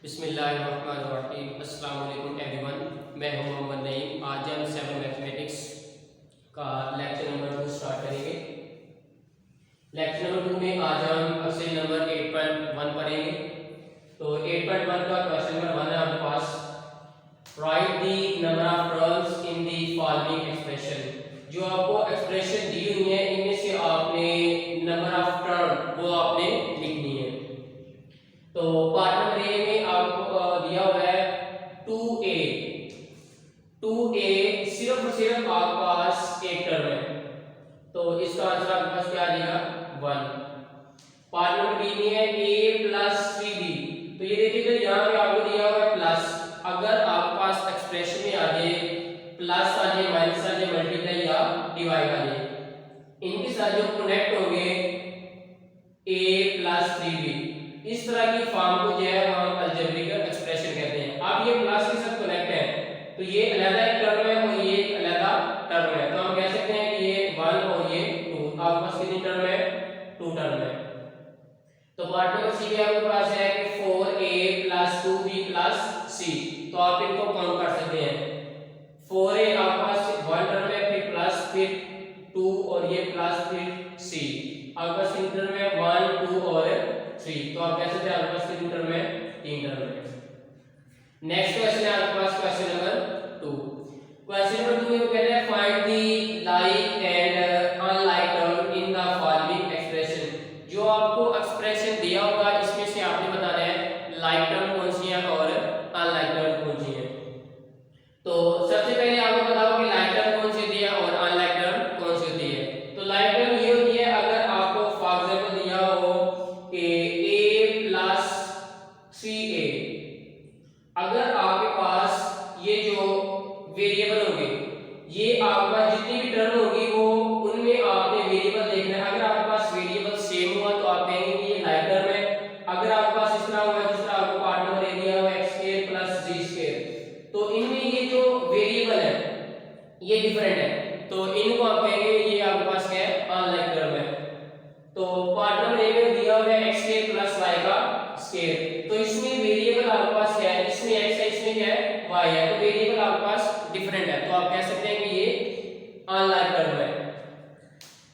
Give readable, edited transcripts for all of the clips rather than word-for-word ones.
बिस्मिल्लाहिर्रहमानिर्रहीम। अस्सलाम वालेकुम एवरीवन। मैं हूं मोहम्मद नईम। आज हम 7 मैथमेटिक्स का लेक्चर नंबर 2 स्टार्ट करेंगे। लेक्चर नंबर 2 में आज हम क्वेश्चन नंबर 8.1 पढ़ेंगे। तो 8.1 का क्वेश्चन नंबर 1 है आपके पास, write the number of terms in the following expression. जो आपको एक्सप्रेशन दी हुई है इनमें से आपने नंबर ऑफ टर्म वो आपने लिखनी है। तो पार्ट नंबर ए में आपको दिया हुआ है 2a। 2a सिर्फ और सिर्फ आपके पास एक टर्म है, तो इसका आंसर आपके पास क्या आ जाएगा 1। पार्ट नंबर बी में है a प्लस 3b। तो ये देखिए यहाँ पे आपको दिया हुआ है प्लस, अगर आपके पास एक्सप्रेशन में आ जाए प्लस आ जाए, माइनस आ जाए, मल्टीप्लाई या डिवाइड आ जाए, इनके साथ जो कनेक्ट होंगे a प्लस 3b, इस तरह की फॉर्म को जो है हम अलजेब्रिक एक्सप्रेशन कहते हैं। अब ये प्लस के साथ कनेक्ट है तो ये अलग एक टर्म है और ये एक अलग टर्म है, तो हम कह सकते हैं कि ये 1 और ये 2। आपके पास कितनी टर्म है? 2 टर्म है। तो पार्ट नंबर सी में आपके पास है कि 4a plus 2b plus c। तो आप इनको काउंट कर सकते हैं। 4a आपके पास 1 टर्म है, फिर प्लस, फिर 2 और ये प्लस, फिर c। आपके पास कितनी टर्म है? 1 2 और 3। तो आप कह सकते हैं आपके पास कितनी टर्म है? 3 टर्म है। नेक्स्ट क्वेश्चन है आपके पास क्वेश्चन नंबर 2। क्वेश्चन नंबर 2 में वो कहते हैं find the like and unlike term in the following expression. जो आपको एक्सप्रेशन दिया होगा इसमें से आपने बताना है लाइक टर्म कौन सी है और अनलाइक टर्म कौन सी है। तो सबसे पहले आपको बताओ कि लाइक टर्म कौन सी होती है और अनलाइक टर्म कौन सी होती है। तो लाइक टर्म ये होती है अगर आपको फॉर एग्जांपल दिया हो कि a प्लस 3a, अगर आपके पास ये जो वेरिएबल होंगे, ये आपके पास जितनी भी टर्म होगी वो उनमें आपने वेरिएबल देखना है। अगर आपके पास वेरिएबल सेम हुआ तो आप कहेंगे कि ये लाइक टर्म है। अगर आपके पास इस तरह हुआ जिस तरह आपको पार्ट नंबर ए दिया हुआ है x² प्लस g², तो इनमें ये जो वेरिएबल है ये डिफरेंट है, तो इनको आप कहेंगे ये आपके पास क्या है? अनलाइक टर्म है। तो पार्ट नंबर ए में दिया हुआ है x² प्लस y का स्क्वायर, तो इसमें वेरिएबल आपके पास क्या है? इसमें x है, इसमें क्या है? y है, तो वेरिएबल आपके पास डिफरेंट है, तो आप कह सकते हैं कि ये अनलाइक टर्म है।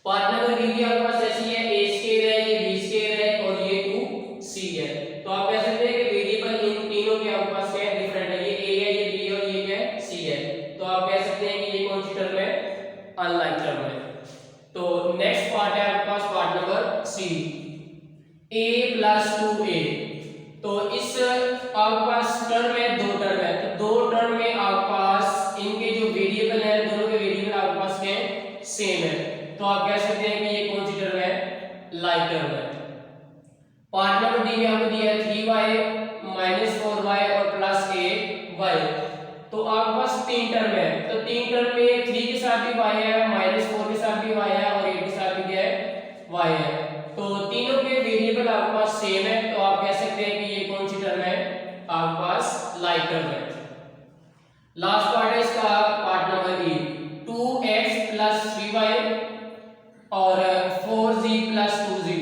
पार्ट नंबर बी भी आपके पास ऐसी है, a² है, ये b² है और ये 2c है, तो आप कह सकते हैं कि वेरिएबल इन तीनों के आपके पास क्या है? डिफरेंट है। ये a है, ये b है और ये क्या है? c है, तो आप कह सकते हैं कि ये कौन सी टर्म है? अनलाइक टर्म है। तो नेक्स्ट पार्ट है आपके पास part number C, a plus 2a। तो इस आपके पास टर्म है, 2 टर्म है, तो 2 टर्म में आपके पास इनके जो वेरिएबल है दोनों के वेरिएबल आपके पास क्या है? सेम है, तो आप कह सकते हैं कि ये कौन सी टर्म है? लाइक टर्म है। पार्ट नंबर डी में आपको दिया है 3y माइनस 4y और प्लस a y। तो आपके पास 3 टर्म है, तो 3 टर्म में 3 के साथ भी y है, माइनस 4 के साथ भी y है और 8 के साथ भी क्या है? y है, तो तीनों के वेरिएबल आपके पास सेम है, तो आप कह सकते हैं कि ये कौन सी टर्म है? आपके पास लाइक टर्म है। लास्ट पार्ट है इसका पार्ट नंबर ई, 2x प्लस 3y और 4z प्लस 2z।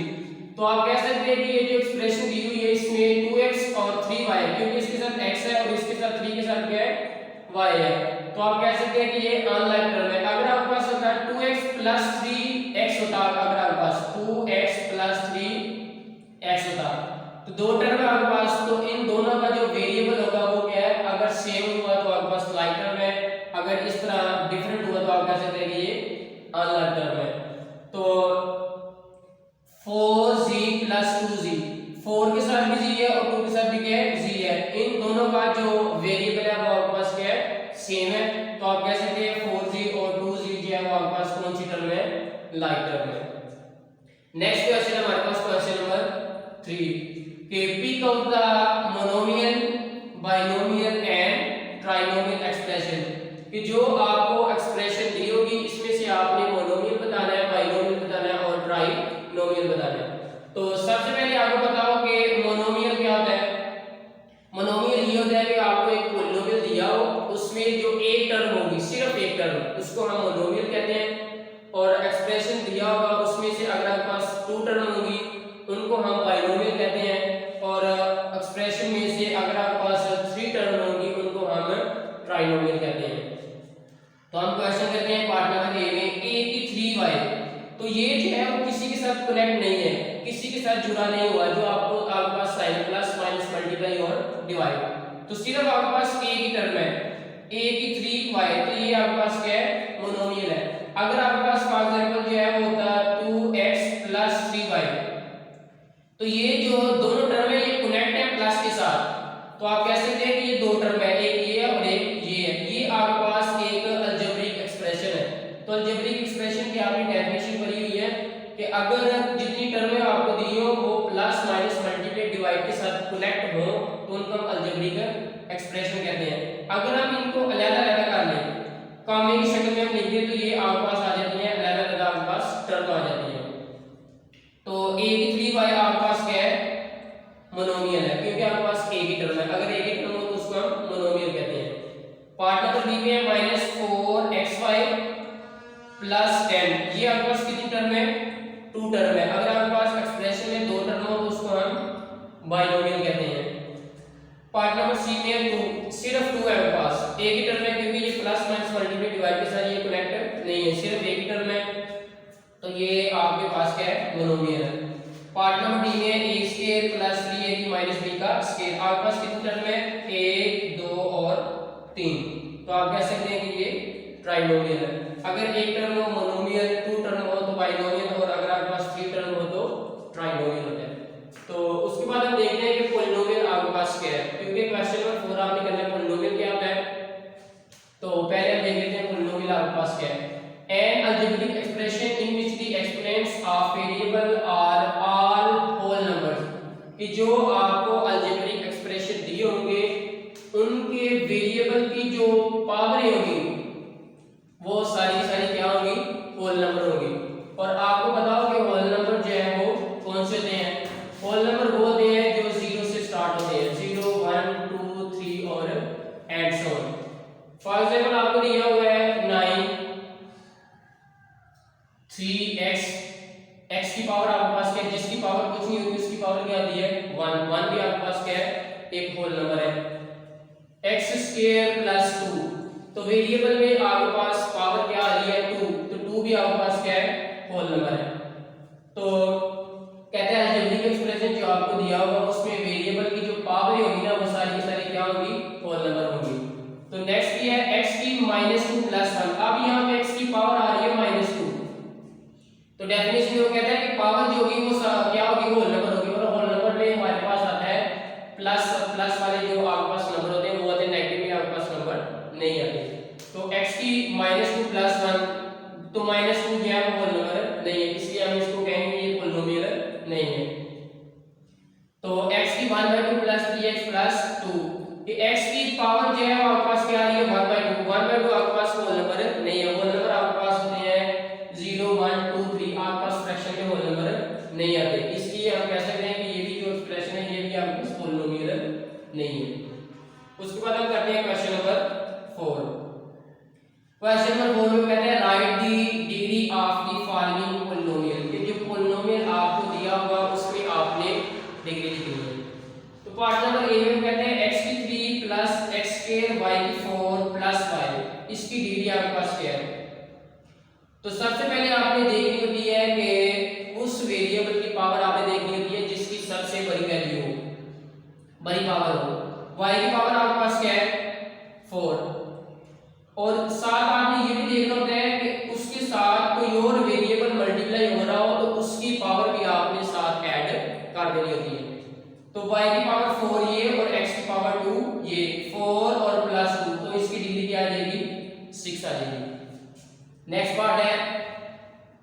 तो आप कह सकते हैं कि ये जो एक्सप्रेशन दी हुई है इसमें 2x और 3y है, क्योंकि इसके साथ x है और इसके साथ 3 के साथ क्या है? y है, तो आप कह सकते हैं कि ये अनलाइक टर्म है। अगर आपके पास होता 2x प्लस 3x होता, अगर आपके पास 2x प्लस 3x होता तो 2 टर्म है आपके पास, तो इन दोनों का जो वेरिएबल होगा वो क्या है? अगर सेम हुआ तो आपके पास लाइक टर्म है, अगर इस तरह डिफरेंट हुआ तो आप कह सकते हैं कि ये अनलाइक टर्म है। तो 4z प्लस 2z, 4 के साथ भी z है और 2 के साथ भी क्या है? z है, इन दोनों का जो वेरिएबल है वो आपके पास क्या है? सेम है, तो आप कह सकते हैं 4z और 2z जो है वो आपके पास कौन सी टर्म है? लाइक टर्म है। नेक्स्ट क्वेश्चन है हमारे पास क्वेश्चन नंबर 3 कि pick out the monomial, binomial and trinomial expression. कि जो आपको एक्सप्रेशन दी होगी इसमें से आपने मोनोमियल बताना है, बाइनोमियल बताना है और ट्राइनोमियल बताना है। तो सबसे पहले आपको बताओ कि मोनोमियल क्या होता है। मोनोमियल ये होता है कि आपको एक पॉलिनोमियल दिया हो, उसमें जो एक टर्म होगी, सिर्फ एक टर्म, उसको हम मोनोमियल कहते हैं। और एक्सप्रेशन दिया होगा उसमें से अगर आपके पास 2 टर्म होगी उनको हम बाइनोमियल कहते हैं। और एक्सप्रेशन में से अगर जुड़ा नहीं हुआ, जो आपको आपके पास साइन प्लस माइनस मल्टीप्लाई और डिवाइड, तो सिर्फ आपके पास a की टर्म है, a की 3y, तो ये आपके पास क्या है, मोनोमियल है। अगर आपके पास फॉर एग्जांपल जो है वो होता 2x प्लस 3y, तो ये जो दोनों टर्म है ये कनेक्ट है प्लस के साथ, तो आप कह सकते हैं कि ये दो टर्म है, एक ये और एक ये है। ये आपके पास एक अलजेब्रिक एक्सप्रेशन है। तो अलजेब्रिक एक्सप्रेशन की आपने डेफिनेशन पढ़ी हुई है कि अगर जितनी टर्में आपको दी हो वो प्लस माइनस मल्टीप्लाई डिवाइड के साथ कनेक्ट हो तो उनको हम अलजेब्रिक एक्सप्रेशन कहते हैं। अगर हम इनको अलग-अलग कर लें, कॉमे की शक्ल में हम लिख दें, तो ये आपके पास आ जाती है अलग-अलग, आपके पास टर्म आ जाती है। तो a की 3y आपके पास क्या है, मोनोमियल है, क्योंकि आपके पास a की टर्म है। अगर a की टर्म हो तो उसको हम मोनोमियल कहते हैं। पार्ट नंबर बी में है -4xy प्लस 10, ये आपके पास कितनी टर्म है, 2 टर्म है। अगर आपके पास एक्सप्रेशन में 2 टर्म हो तो उसको हम बाइनोमियल कहते हैं। पार्ट नंबर सी में 2, सिर्फ 2 है आपके पास, a की टर्म है, क्योंकि ये प्लस माइनस मल्टीप्लाई डिवाइड के साथ ये कनेक्ट नहीं है, सिर्फ a की टर्म है, तो ये आपके पास क्या है, मोनोमियल है। पार्ट नंबर डी में a square plus 3ab minus b का स्क्वायर, आपके पास कितनी टर्म है, 1 2 और 3, तो आप कह सकते हैं कि ये ट्राइनोमियल है। अगर एक टर्म हो मोनोमियल, 2 टर्म हो तो बाइनोमियल, और अगर आपके पास 3 टर्म हो तो ट्राइनोमियल होता है। तो उसके बाद हम देखते हैं कि पॉलिनोमियल आपके पास क्या है, क्योंकि क्वेश्चन नंबर 4 आपने करना है पॉलिनोमियल क्या होता है। तो पहले हम देख लेते हैं पॉलिनोमियल आपके पास क्या है। An algebraic expression in which the exponents of variable are all whole numbers, कि जो आपको algebraic expression दिए होंगे उनके वेरिएबल की जो पावर होगी वो सारी सारी क्या होगी, होल नंबर होगी। और आपको बताओ कि होल नंबर जो है वो कौन से होते हैं, होल नंबर वो होते हैं जो 0 से स्टार्ट होते हैं, 0 1 2 3 और and so on. For example आपको दिया हुआ है 9 3x, x की पावर आपके पास क्या है, जिसकी पावर कुछ नहीं होती उसकी पावर क्या आती है 1, 1 भी आपके पास क्या है, एक होल नंबर है। x स्क्वायर प्लस 2, तो वेरिएबल में आपके पास पावर क्या आ रही है 2, तो 2 भी आपके पास क्या है, होल नंबर है। तो कहते हैं अलजेब्रिक एक्सप्रेशन जो आपको दिया होगा उसमें वेरिएबल की जो पावर होगी ना वो सारी की सारी क्या होगी, होल नंबर होगी। तो नेक्स्ट क्या है, x की -2 प्लस 1, अब यहाँ पे x की पावर आ रही है -2, तो डेफिनेशन में वो कहता है कि पावर जो होगी वो क्या होगी, होल नंबर होगी। और होल नंबर में हमारे पास आता है प्लस, प्लस वाले जो आपके पास नंबर होते हैं वो आते हैं नेगेटिव में, आपके पास नंबर नहीं आते। तो x की -2 प्लस 1, तो -2 जो है वो होल नंबर नहीं है, इसलिए हम इसको कहेंगे ये पॉलिनोमियल नहीं है। तो x की 1/2 प्लस 3x प्लस 2, ये x की पावर जो है वो आपके पास क्या आ रही है 1/2, 1/2 आपके पास होल नंबर नहीं है। होल नंबर आपके पास होते हैं 0 1 2 3, आपके पास फ्रैक्शन के होल नंबर नहीं आते, इसलिए हम कह सकते हैं कि ये भी जो एक्सप्रेशन है ये भी आपके पास पॉलिनोमियल नहीं है। उसके बाद हम करते हैं क्वेश्चन नंबर 4। क्वेश्चन नंबर 4 में कहते हैं right the degree of the following polynomial, कि जो पॉलिनोमियल आपको दिया होगा उसमें आपने डिग्री लिखनी है। तो पार्ट नंबर ए में कहते हैं x की 3 प्लस x स्क्वायर y की 4 प्लस y, इसकी डिग्री आपके पास क्या है। तो सबसे पहले आपने देखनी होती है कि उस वेरिएबल की पावर आपने देखनी होती है जिसकी सबसे बड़ी वैल्यू हो, बड़ी पावर हो। y की पावर आपके पास क्या है 4, और साथ आपने ये भी देखना होता है कि उसके साथ कोई और वेरिएबल मल्टीप्लाई हो रहा हो तो उसकी पावर भी आपने साथ ऐड कर देनी होती है। तो y की पावर 4 ये और x की पावर 2 ये, 4 और प्लस 2, तो इसकी डिग्री क्या आ जाएगी 6 आ जाएगी। नेक्स्ट पार्ट है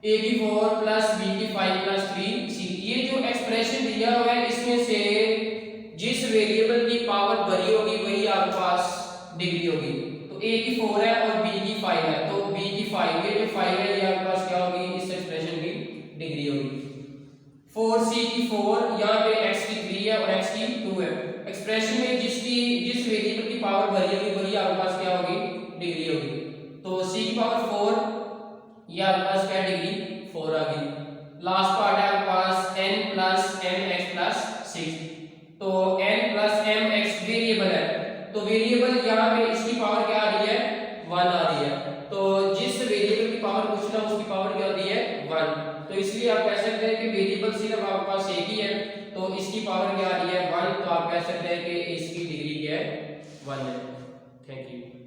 a की 4 प्लस b की 5 प्लस 3c, ये जो एक्सप्रेशन दिया हुआ है इसमें से जिस वेरिएबल की पावर बड़ी होगी वही आपके पास डिग्री होगी। तो a की 4 है और b की 5 है, तो b की 5, ये जो 5 है ये आपके पास क्या होगी, इस एक्सप्रेशन की डिग्री होगी। 4c की 4, यहाँ पे x की 3 है और x की 2 है। एक्सप्रेशन में जिस वेरिएबल की पावर बड़ी होगी वही आपके पास क्या होगी, डिग्री होगी। तो c की पावर 4, ये आपके पास क्या डिग्री 4 आ गई। लास्ट पार्ट है आपके पास n प्लस mx प्लस 6, तो n प्लस mx वेरिएबल है, तो वेरिएबल यहाँ पे इसकी पावर क्या आ रही है 1 आ रही है। तो जिस वेरिएबल की पावर पूछना उसकी पावर क्या होती है 1, तो इसलिए आप कह सकते हैं कि वेरिएबल सिर्फ आपके पास एक ही है, तो इसकी पावर क्या आ रही है 1, तो आप कह सकते हैं कि इसकी डिग्री क्या है 1 है। Thank you.